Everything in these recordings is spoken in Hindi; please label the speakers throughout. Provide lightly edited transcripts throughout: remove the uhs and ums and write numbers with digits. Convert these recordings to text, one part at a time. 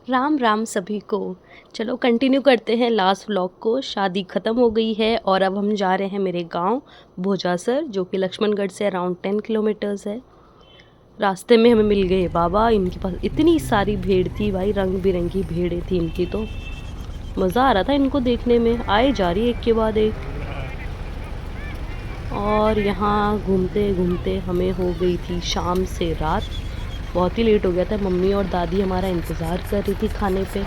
Speaker 1: राम राम सभी को। चलो कंटिन्यू करते हैं लास्ट व्लॉग को। शादी ख़त्म हो गई है और अब हम जा रहे हैं मेरे गांव भोजासर, जो कि लक्ष्मणगढ़ से अराउंड 10 किलोमीटर्स है। रास्ते में हमें मिल गए बाबा। इनके पास इतनी सारी भेड़ थी भाई, रंग बिरंगी भेड़ें थी इनकी, तो मज़ा आ रहा था इनको देखने में। आए जा रही एक के बाद एक। और यहाँ घूमते घूमते हमें हो गई थी शाम से रात। बहुत ही लेट हो गया था। मम्मी और दादी हमारा इंतज़ार कर रही थी खाने पे।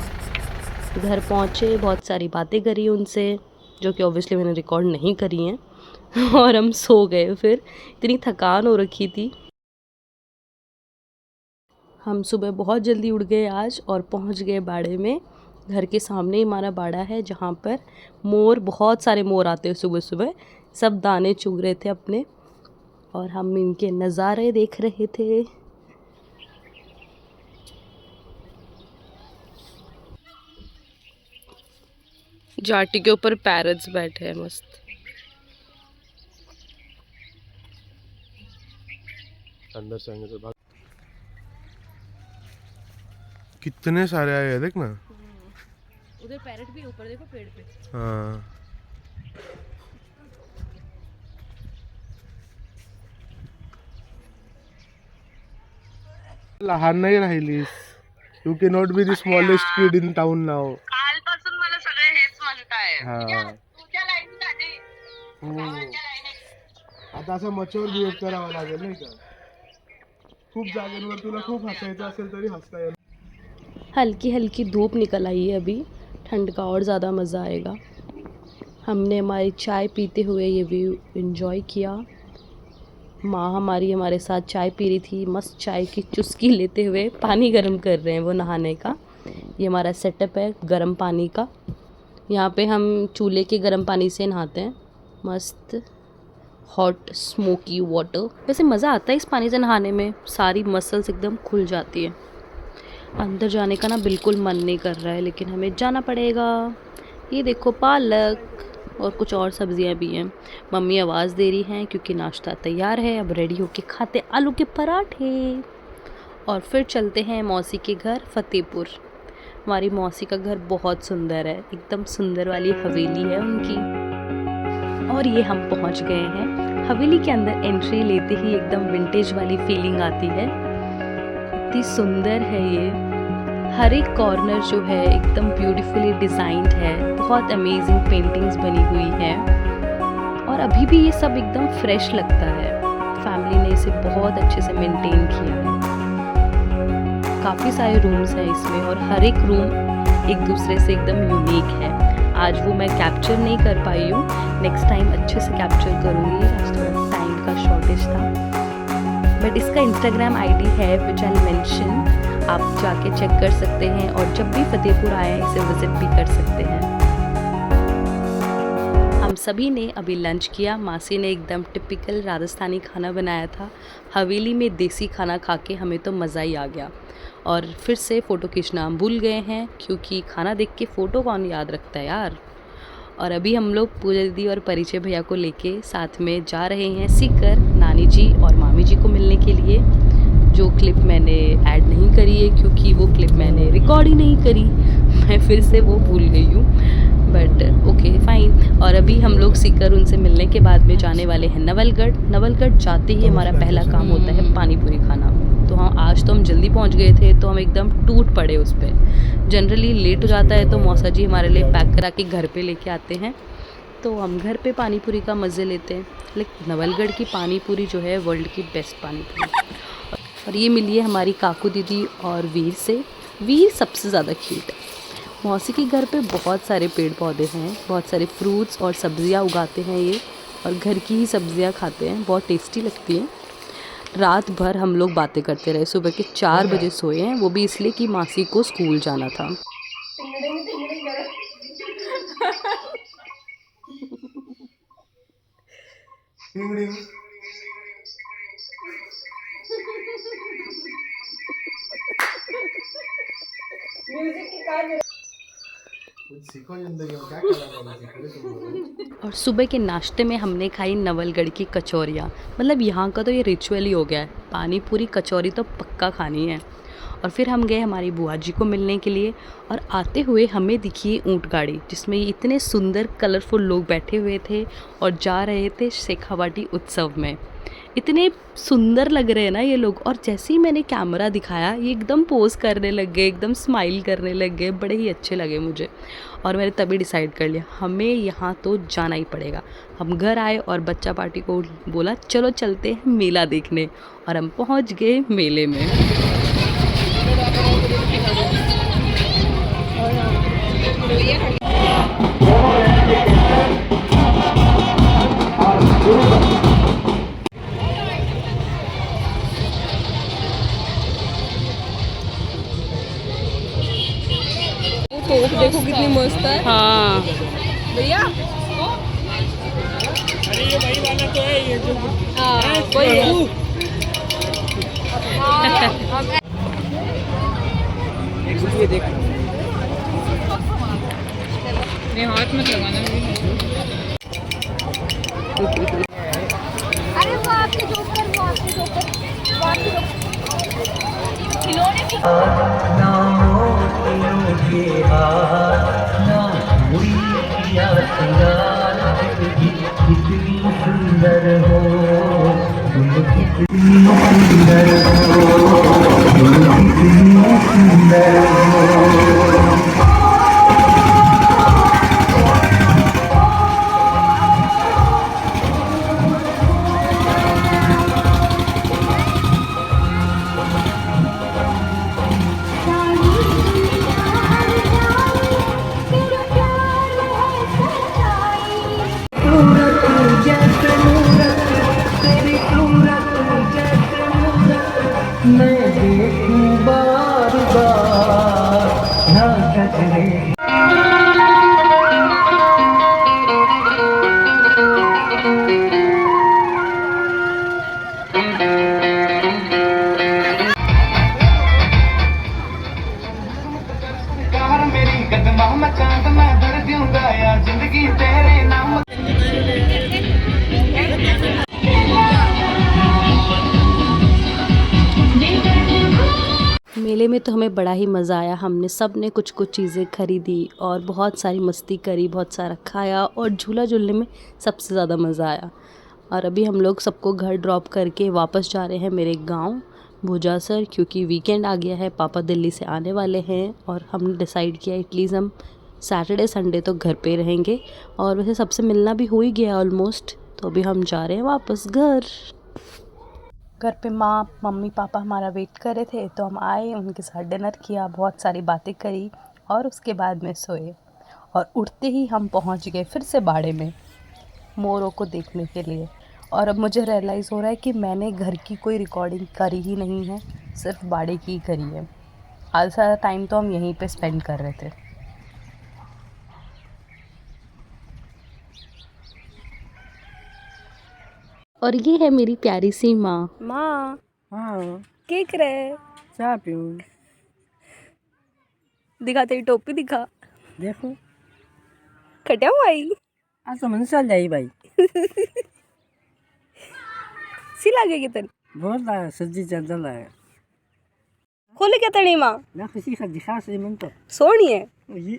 Speaker 1: घर पहुँचे, बहुत सारी बातें करी उनसे, जो कि ऑब्वियसली मैंने रिकॉर्ड नहीं करी हैं। और हम सो गए फिर, इतनी थकान हो रखी थी। हम सुबह बहुत जल्दी उठ गए आज और पहुँच गए बाड़े में। घर के सामने ही हमारा बाड़ा है, जहाँ पर मोर, बहुत सारे मोर आते हैं सुबह सुबह। सब दाने चुग रहे थे अपने और हम इनके नज़ारे देख रहे थे। जाटी के ऊपर पैरट्स बैठे हैं मस्त।
Speaker 2: अंदर से आएंगे तो भाग। कितने सारे आए हैं देख ना।
Speaker 1: उधर पैरट भी ऊपर देखो पेड़ पे।
Speaker 2: हाँ, लहान नाही राहिलीस. You can not be the smallest kid in town now.
Speaker 3: कालपासून मला सगळे हेच म्हणताय.
Speaker 2: हा,
Speaker 3: तुझ्या लाईन झाली.
Speaker 2: आता असं मचोर बिहेव करावं लागेल नाही का. खूप जागेवर तुला खूप हसायचं असेल तरी हसता येईल.
Speaker 1: हल्की हल्की धूप निकल आई है अभी, ठंड का और ज़्यादा मज़ा आएगा। हमने हमारी चाय पीते हुए ये व्यू एंजॉय किया। माँ हमारी हमारे साथ चाय पी रही थी, मस्त चाय की चुस्की लेते हुए। पानी गर्म कर रहे हैं वो नहाने का। ये हमारा सेटअप है गर्म पानी का। यहाँ पे हम चूल्हे के गर्म पानी से नहाते हैं। मस्त हॉट स्मोकी वाटर। वैसे मज़ा आता है इस पानी से नहाने में, सारी मसल्स एकदम खुल जाती है। अंदर जाने का ना बिल्कुल मन नहीं कर रहा है, लेकिन हमें जाना पड़ेगा। ये देखो पालक और कुछ और सब्जियां भी हैं। मम्मी आवाज़ दे रही हैं क्योंकि नाश्ता तैयार है। अब रेडी होके खाते आलू के पराठे। और फिर चलते हैं मौसी के घर फतेहपुर। हमारी मौसी का घर बहुत सुंदर है, एकदम सुंदर वाली हवेली है उनकी। और ये हम पहुंच गए हैं हवेली के अंदर। एंट्री लेते ही एकदम विंटेज वाली फीलिंग आती है। इतनी सुंदर है ये। हर एक कॉर्नर जो है एकदम ब्यूटीफुली डिज़ाइंड है। बहुत अमेजिंग पेंटिंग्स बनी हुई है और अभी भी ये सब एकदम फ्रेश लगता है। फैमिली ने इसे बहुत अच्छे से मेंटेन किया है। काफ़ी सारे रूम्स हैं इसमें और हर एक रूम एक दूसरे से एकदम यूनिक है। आज वो मैं कैप्चर नहीं कर पाई हूँ, नेक्स्ट टाइम अच्छे से कैप्चर करूँगी। आज थोड़ा टाइम का शॉर्टेज था। बट इसका इंस्टाग्राम आईडी है विच आई मेंशन, आप जाके चेक कर सकते हैं और जब भी फतेहपुर आए इसे विज़िट भी कर सकते हैं। हम सभी ने अभी लंच किया। मासी ने एकदम टिपिकल राजस्थानी खाना बनाया था। हवेली में देसी खाना खा के हमें तो मज़ा ही आ गया। और फिर से फ़ोटो खींचना हम भूल गए हैं, क्योंकि खाना देख के फ़ोटो कौन याद रखता है यार। और अभी हम लोग पूजा दीदी और परिचय भैया को लेके साथ में जा रहे हैं सीकर नानी जी और मामी जी को मिलने के लिए। जो क्लिप मैंने ऐड नहीं करी है क्योंकि वो क्लिप मैंने रिकॉर्ड ही नहीं करी। मैं फिर से वो भूल गई हूँ, बट ओके फाइन। और अभी हम लोग सीकर उनसे मिलने के बाद में जाने वाले हैं नवलगढ़। नवलगढ़ जाते ही हमारा पहला काम होता है पानी पूरी खाना। तो हाँ, आज तो हम जल्दी पहुँच गए थे तो हम एकदम टूट पड़े उस पर। जनरली लेट हो जाता है तो मौसा जी हमारे लिए पैक करा के घर पे लेके आते हैं, तो हम घर पे पानी पूरी का मज़े लेते हैं। लेकिन नवलगढ़ की पानी पूरी जो है वर्ल्ड की बेस्ट पानी पूरी। और ये मिली है हमारी काकू दीदी और वीर से। वीर सबसे ज़्यादा क्यूट है। मौसी के घर पे बहुत सारे पेड़ पौधे हैं, बहुत सारे फ्रूट्स और सब्जियां उगाते हैं ये, और घर की ही सब्जियां खाते हैं, बहुत टेस्टी लगती हैं। रात भर हम लोग बातें करते रहे। सुबह के 4 बजे सोए हैं, वो भी इसलिए कि मासी को स्कूल जाना था। और सुबह के नाश्ते में हमने खाई नवलगढ़ की कचौरियाँ। मतलब यहाँ का तो ये रिचुअल ही हो गया है, पानी पूरी कचौरी तो पक्का खानी है। और फिर हम गए हमारी बुआ जी को मिलने के लिए। और आते हुए हमें दिखी ऊँट गाड़ी जिसमें इतने सुंदर कलरफुल लोग बैठे हुए थे और जा रहे थे शेखावाटी उत्सव में। इतने सुंदर लग रहे हैं ना ये लोग। और जैसे ही मैंने कैमरा दिखाया ये एकदम पोज करने लग गए, एकदम स्माइल करने लग गए, बड़े ही अच्छे लगे मुझे। और मैंने तभी डिसाइड कर लिया हमें यहाँ तो जाना ही पड़ेगा। हम घर आए और बच्चा पार्टी को बोला चलो चलते हैं मेला देखने, और हम पहुँच गए मेले में।
Speaker 4: देखो कितनी मस्त है।
Speaker 1: हाँ
Speaker 4: भैया
Speaker 2: अरे ये वही वाला तो है, ये जो
Speaker 4: वही है।
Speaker 2: ये देख
Speaker 4: मेरे हाथ मत लगाना।
Speaker 5: अरे वो आपके जोकर, वो आपके जोकर, वो आपके जोकर खिलौने की
Speaker 6: मेरी कदमा मैं चांद मैं दर दूंगा यार जिंदगी तेरे नाम।
Speaker 1: मेले में तो हमें बड़ा ही मज़ा आया। हमने सब ने कुछ कुछ चीज़ें खरीदी और बहुत सारी मस्ती करी, बहुत सारा खाया और झूला झूलने में सबसे ज़्यादा मज़ा आया। और अभी हम लोग सबको घर ड्रॉप करके वापस जा रहे हैं मेरे गांव भुजासर, क्योंकि वीकेंड आ गया है, पापा दिल्ली से आने वाले हैं और हमने डिसाइड किया एटलीस्ट हम सैटरडे संडे तो घर पे रहेंगे। और वैसे सबसे मिलना भी हो ही गया ऑलमोस्ट, तो अभी हम जा रहे हैं वापस घर। घर पे माँ मम्मी पापा हमारा वेट कर रहे थे, तो हम आए, उनके साथ डिनर किया, बहुत सारी बातें करी और उसके बाद में सोए। और उठते ही हम पहुँच गए फिर से बाड़े में मोरों को देखने के लिए। और अब मुझे रियलाइज़ हो रहा है कि मैंने घर की कोई रिकॉर्डिंग करी ही नहीं है, सिर्फ बाड़े की ही करी है। आधा सारा टाइम तो हम यहीं पे स्पेंड कर रहे थे। और ये है मेरी प्यारी सी माँ।
Speaker 4: माँ
Speaker 2: हाँ
Speaker 4: क्या करे?
Speaker 2: चाय पीऊँ।
Speaker 4: दिखा तेरी टोपी दिखा।
Speaker 2: देखो
Speaker 4: खटिया हुआ आई
Speaker 2: आज तो मन चल जाई भाई।
Speaker 4: सी लगेगी तेन
Speaker 2: बहुत लाया सब्जी ज्यादा लाया
Speaker 4: खोले क्या तेरी माँ?
Speaker 2: ना किसी का दिखा से मन तो
Speaker 4: सोनी है।
Speaker 2: ये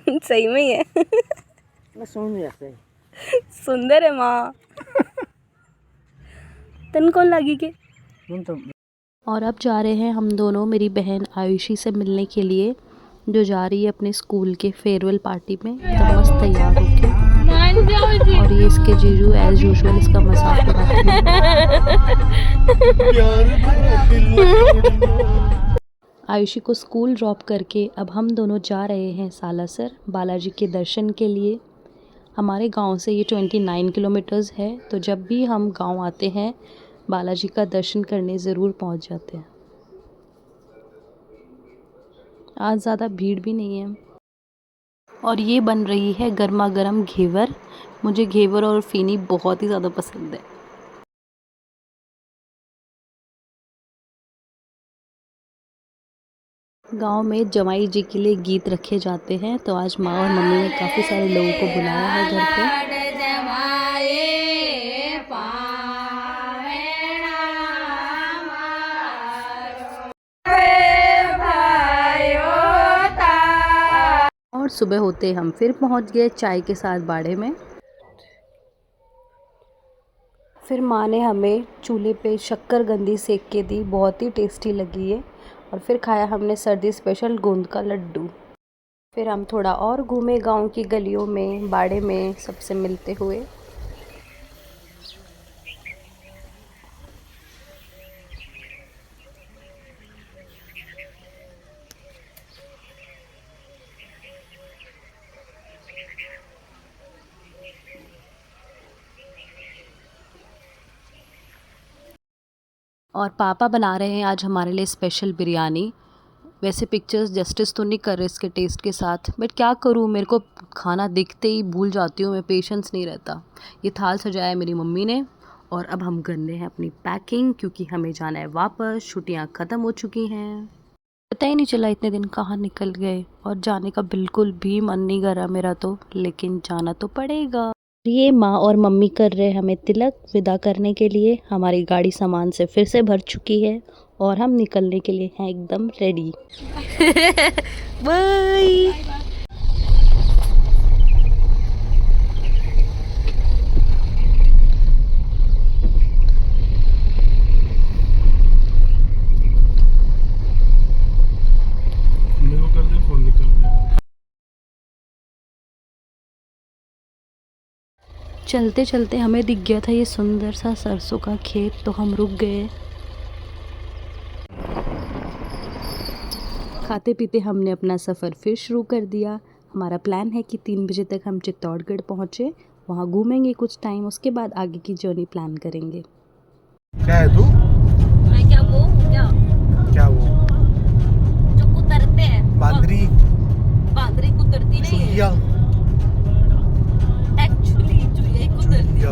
Speaker 4: सही में ही है।
Speaker 2: मैं सुन नहीं रखते।
Speaker 4: सुंदर है माँ। तन कौन लगी के?
Speaker 2: मन तो
Speaker 1: और अब जा रहे हैं हम दोनों मेरी बहन आयुषी से मिलने के लिए, जो जा रही है अपने स्कूल के फेयरवेल पार्टी में। तो मस्त तैयार होके, और ये इसके जीजू एज यूजुअल इसका मजाक उड़ाते हैं। आयुषी को स्कूल ड्रॉप करके अब हम दोनों जा रहे हैं सालासर बालाजी के दर्शन के लिए। हमारे गांव से ये 29 किलोमीटर्स है, तो जब भी हम गांव आते हैं बालाजी का दर्शन करने ज़रूर पहुंच जाते हैं। आज ज़्यादा भीड़ भी नहीं है। और ये बन रही है गर्मा गर्म घेवर। मुझे घेवर और फेनी बहुत ही ज़्यादा पसंद है। गांव में जमाई जी के लिए गीत रखे जाते हैं, तो आज माँ और मम्मी ने काफ़ी सारे लोगों को बुलाया है घर पे। सुबह होते हम फिर पहुंच गए चाय के साथ बाड़े में। फिर माँ ने हमें चूल्हे पे शक्करकंदी सेक के दी, बहुत ही टेस्टी लगी है। और फिर खाया हमने सर्दी स्पेशल गोंद का लड्डू। फिर हम थोड़ा और घूमे गांव की गलियों में, बाड़े में सबसे मिलते हुए। और पापा बना रहे हैं आज हमारे लिए स्पेशल बिरयानी। वैसे पिक्चर्स जस्टिस तो नहीं कर रहे इसके टेस्ट के साथ, बट क्या करूँ, मेरे को खाना दिखते ही भूल जाती हूँ मैं, पेशेंस नहीं रहता। ये थाल सजाया है मेरी मम्मी ने और अब हम करने हैं अपनी पैकिंग क्योंकि हमें जाना है वापस। छुट्टियाँ ख़त्म हो चुकी हैं, पता ही नहीं चला इतने दिन कहाँ निकल गए। और जाने का बिल्कुल भी मन नहीं कर रहा मेरा तो, लेकिन जाना तो पड़ेगा। ये माँ और मम्मी कर रहे हमें तिलक विदा करने के लिए। हमारी गाड़ी सामान से फिर से भर चुकी है और हम निकलने के लिए हैं एकदम रेडी। बाय।
Speaker 2: मेरे को कर दे, फोन निकल गया।
Speaker 1: चलते चलते हमें दिख गया था ये सुंदर सा सरसों का खेत, तो हम रुक गए। खाते पीते हमने अपना सफ़र फिर शुरू कर दिया। हमारा प्लान है कि 3 बजे तक हम चित्तौड़गढ़ पहुँचे, वहाँ घूमेंगे कुछ टाइम, उसके बाद आगे की जर्नी प्लान करेंगे।
Speaker 2: क्या है तू?
Speaker 5: मैं क्या वो क्या
Speaker 2: क्या वो?
Speaker 5: जो कुतरते हैं,
Speaker 2: बांदरी
Speaker 5: बांदरी कुतरती नहीं है,
Speaker 2: चुहिया
Speaker 5: एक्चुअली चुहिया ही कुतरती है।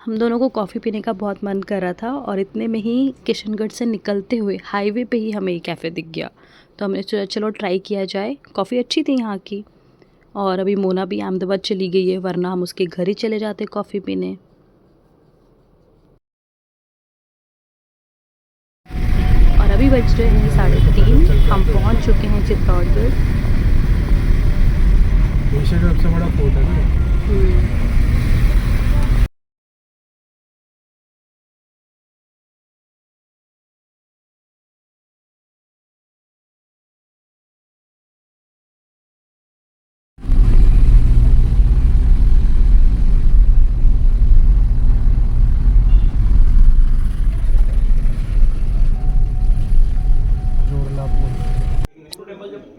Speaker 1: हम दोनों को कॉफ़ी पीने का बहुत मन कर रहा था और इतने में ही किशनगढ़ से निकलते हुए हाईवे पे ही हमें एक कैफ़े दिख गया, तो हमने सोचा चलो ट्राई किया जाए। कॉफ़ी अच्छी थी यहाँ की। और अभी मोना भी अहमदाबाद चली गई है, वरना हम उसके घर ही चले जाते कॉफ़ी पीने। और अभी बज रहे हैं 3:30, हम पहुँच चुके हैं चित्तौड़गढ़।
Speaker 2: एशिया का सबसे बड़ा फोर्ट है ना।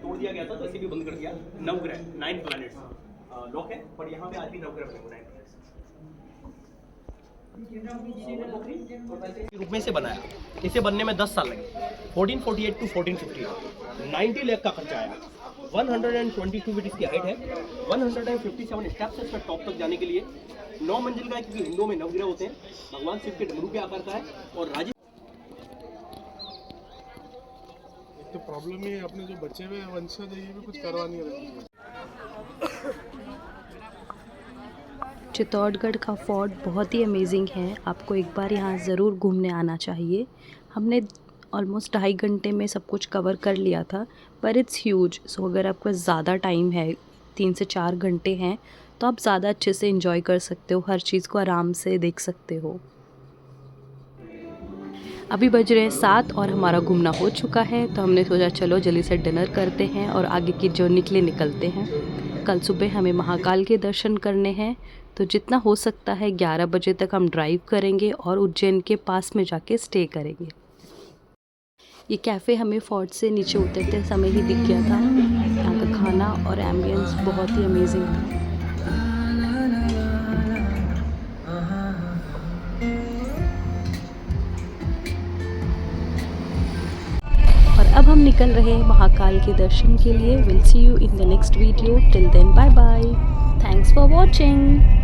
Speaker 7: तोड़ दिया गया था तो इसे भी बंद कर दिया। नवग्रह 9 प्लैनेट्स लॉक है, पर यहाँ पे आज भी नवग्रह बने हुए 9 रूप में से बनाया। इसे बनने में 10 साल लगे, 1448 टू 1450। 90 लाख का खर्चा आया। 122 फीट इसकी हाइट है, 157 स्टेप्स है इसका टॉप तक जाने के लिए। 9 मंजिल का है क्योंकि हिंदुओं में नवग्रह होते हैं। भगवान शिव के डमरू के आकार का है और राजे
Speaker 2: तो प्रॉब्लम ये अपने जो बचे हुए वंशज है ये भी कुछ करवा नहीं रही है।
Speaker 1: चित्तौड़गढ़ का फोर्ट बहुत ही अमेजिंग है, आपको एक बार यहाँ ज़रूर घूमने आना चाहिए। हमने ऑलमोस्ट 2.5 घंटे में सब कुछ कवर कर लिया था, पर इट्स ह्यूज। सो अगर आपका ज़्यादा टाइम है, 3 से 4 घंटे हैं, तो आप ज़्यादा अच्छे से एंजॉय कर सकते हो, हर चीज़ को आराम से देख सकते हो। अभी बज रहे हैं 7 और हमारा घूमना हो चुका है, तो हमने सोचा चलो जल्दी से डिनर करते हैं और आगे की जर्नी के लिए निकलते हैं। कल सुबह हमें महाकाल के दर्शन करने हैं, तो जितना हो सकता है 11 बजे तक हम ड्राइव करेंगे और उज्जैन के पास में जाके स्टे करेंगे। ये कैफ़े हमें फोर्ट से नीचे उतरते समय ही दिख गया था। यहाँ का खाना और एम्बियंस बहुत ही अमेजिंग था। और अब हम निकल रहे हैं महाकाल के दर्शन के लिए। Will see you in the next video. Till then bye bye. Thanks for watching.